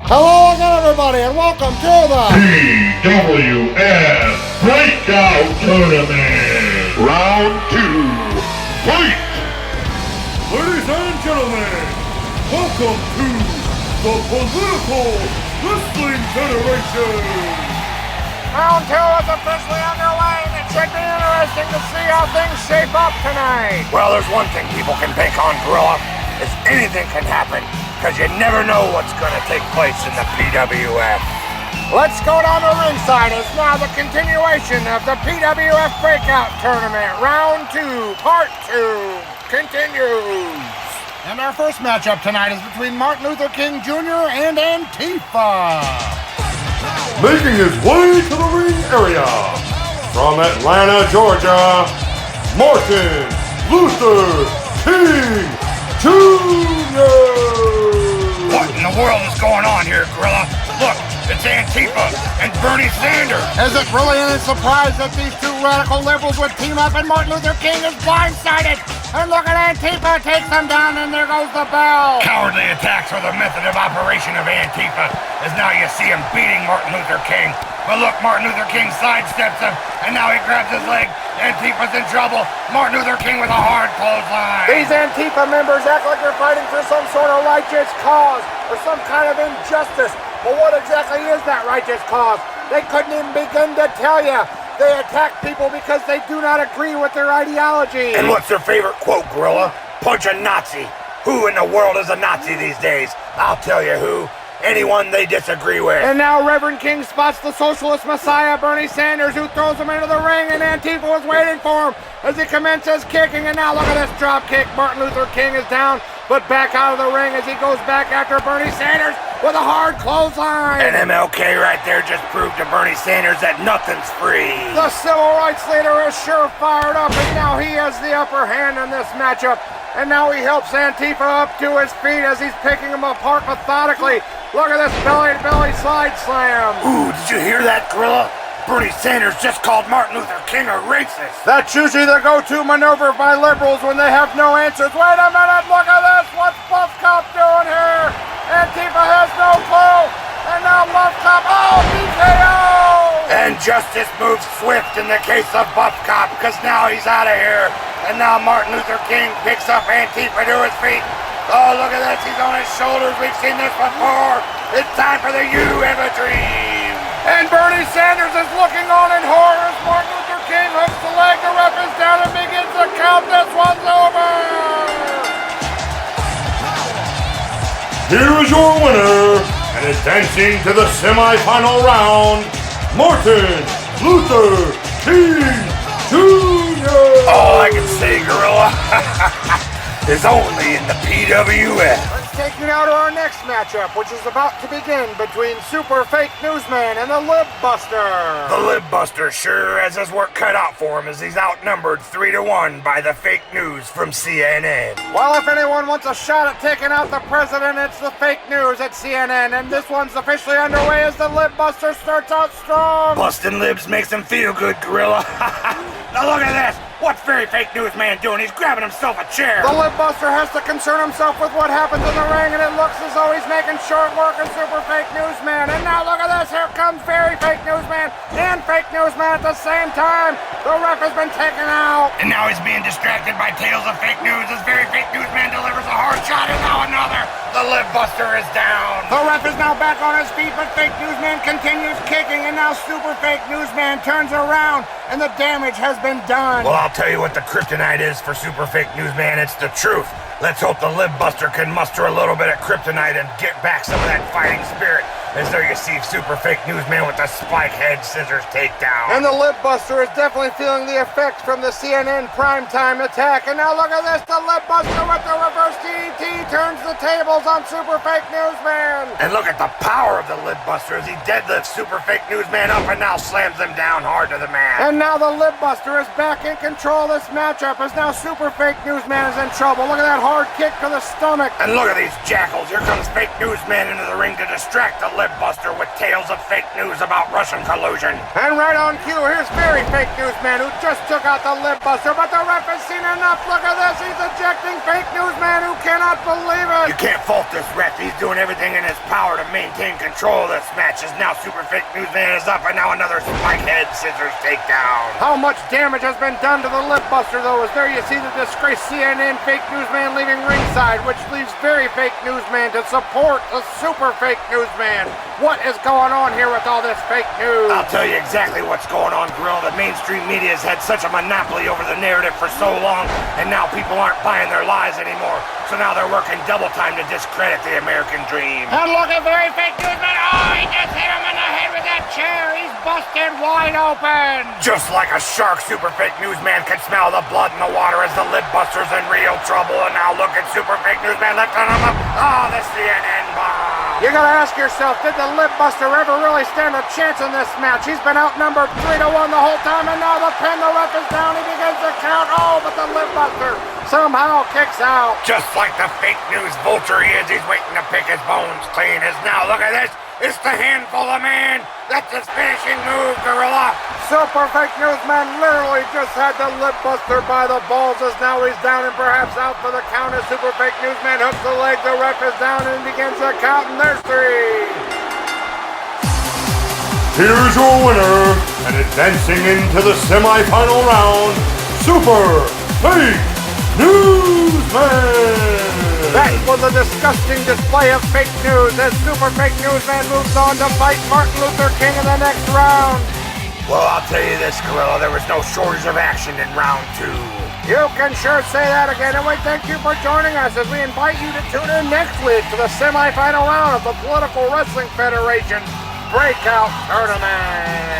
Hello again, everybody, and welcome to the PWF Breakout Tournament. Round 2. Fight! Ladies and gentlemen, welcome to the Political Wrestling Federation. Round 2 is officially underway, and it should be interesting to see how things shape up tonight. Well, there's one thing people can bank on, Gorilla, is anything can happen, because you never know what's going to take place in the PWF. Let's go down to ringside. It's now the continuation of the PWF Breakout Tournament. Round 2, Part 2 continues. And our first matchup tonight is between Martin Luther King Jr. and Antifa. Making his way to the ring area, from Atlanta, Georgia, Martin Luther King Jr. What in the world is going on here, Gorilla? Look, it's Antifa and Bernie Sanders. Is it really any surprise that these two radical liberals would team up and Martin Luther King is blindsided? And look at Antifa, takes them down, and there goes the bell. Cowardly attacks are the method of operation of Antifa, as now you see him beating Martin Luther King. But look, Martin Luther King sidesteps him, and now he grabs his leg. Antifa's in trouble. Martin Luther King with a hard clothesline. These Antifa members act like they're fighting for some sort of righteous cause or some kind of injustice. But what exactly is that righteous cause? They couldn't even begin to tell you. They attack people because they do not agree with their ideology. And what's their favorite quote, Gorilla? Punch a Nazi. Who in the world is a Nazi these days? I'll tell you who. Anyone they disagree with. And now Reverend King spots the socialist messiah, Bernie Sanders, who throws him into the ring, and Antifa was waiting for him as he commences kicking. And now look at this drop kick. Martin Luther King is down, but back out of the ring as he goes back after Bernie Sanders with a hard clothesline. And MLK right there just proved to Bernie Sanders that nothing's free. The civil rights leader is sure fired up, and now he has the upper hand in this matchup. And now he helps Antifa up to his feet as he's picking him apart methodically. Look at this belly-to-belly slide slam. Ooh, did you hear that, Gorilla? Bernie Sanders just called Martin Luther King a racist. That's usually the go-to maneuver by liberals when they have no answers. Wait a minute, look at this. What's Buff Cop doing here? Antifa has no clue. And now Buff Cop, oh, BKO! And justice moves swift in the case of Buff Cop, because now he's out of here. And now Martin Luther King picks up Antifa to his feet. Oh, look at this, he's on his shoulders. We've seen this before. It's time for the You Have a Dream. And Bernie Sanders is looking on in horror as Martin Luther King hooks the leg. The ref is down and begins to count. This one's over. Here is your winner, and advancing to the semi-final round, Martin Luther King Jr. All I can say, Gorilla, is only in the PWF. Let's take you now to our next matchup, which is about to begin between Super Fake Newsman and the Lib Buster. The Lib Buster sure has his work cut out for him as he's outnumbered 3-1 by the fake news from CNN. Well, if anyone wants a shot at taking out the president, it's the fake news at CNN, and this one's officially underway as the Lib Buster starts out strong. Busting libs makes him feel good, Gorilla. Now look at this. What's very fake news man doing? He's grabbing himself a chair. The Lib Buster has to concern himself with what happens in the ring, and it looks as though he's making short work of Super Fake Newsman. And now look at this. Here comes very fake newsman and fake newsman at the same time. The ref has been taken out. And now he's being distracted by tales of fake news as very fake newsman delivers a hard shot and now another. The Lib Buster is down. The ref is now back on his feet, but fake newsman continues kicking, and now Super Fake Newsman turns around, and the damage has been done. Well, I'll tell you what the kryptonite is for Super Fake Newsman. It's the truth. Let's hope the Lib Buster can muster a little bit of kryptonite and get back some of that fighting spirit. As there you see Super Fake Newsman with the spike head scissors takedown. And the Lib Buster is definitely feeling the effect from the CNN primetime attack. And now look at this. The Lib Buster with the reverse DDT turns the tables on Super Fake Newsman. And look at the power of the Lib Buster as he deadlifts Super Fake Newsman up and now slams him down hard to the mat. And now the Lib Buster is back in control of this matchup as now Super Fake Newsman is in trouble. Look at that hard kick to the stomach. And look at these jackals. Here comes Fake Newsman into the ring to distract the Lib Buster with tales of fake news about Russian collusion. And right on cue, here's very Fake Newsman who just took out the Lib buster, but the ref has seen enough. Look at this. He's ejecting fake newsman who cannot believe it. You can't fault this ref. He's doing everything in his power to maintain control of this match. As now Super Fake Newsman is up, and now another spike head scissors takedown. How much damage has been done to the lip buster, though? As there you see the disgraced CNN fake newsman leaving ringside, which leaves very fake newsman to support the Super Fake Newsman. What is going on here with all this fake news? I'll tell you exactly what's going on, Gorilla. The mainstream media has had such a monopoly over the narrative for so long, and now people aren't buying their lies anymore. So now they're working double time to discredit the American dream. And look at very fake newsman. Oh, he just hit him in the head with that chair. He's busted wide open. Just like a shark, Super Fake Newsman can smell the blood in the water as the lip buster's in real trouble. And now look at Super Fake Newsman lifting him up. Oh, the CNN bomb. You gotta ask yourself, did the lip buster ever really stand a chance in this match? He's been outnumbered 3-1 the whole time, and now the pin, the ref is down, he begins to count. Oh, but the lip buster somehow kicks out. Just like the fake news vulture he is, he's waiting to pick his bones clean. As now, look at this. It's the handful of man. That's his finishing move, Gorilla. Super Fake Newsman literally just had the lip buster by the balls, as now he's down and perhaps out for the count as Super Fake Newsman hooks the leg, the ref is down and begins to count, and there's 3. Here's your winner, and advancing into the semi-final round, Super Fake Newsman! That was a disgusting display of fake news as Super Fake Newsman moves on to fight Martin Luther King in the next round. Well, I'll tell you this, Gorilla, there was no shortage of action in round 2. You can sure say that again, and we thank you for joining us as we invite you to tune in next week to the semi-final round of the Political Wrestling Federation's Breakout Tournament.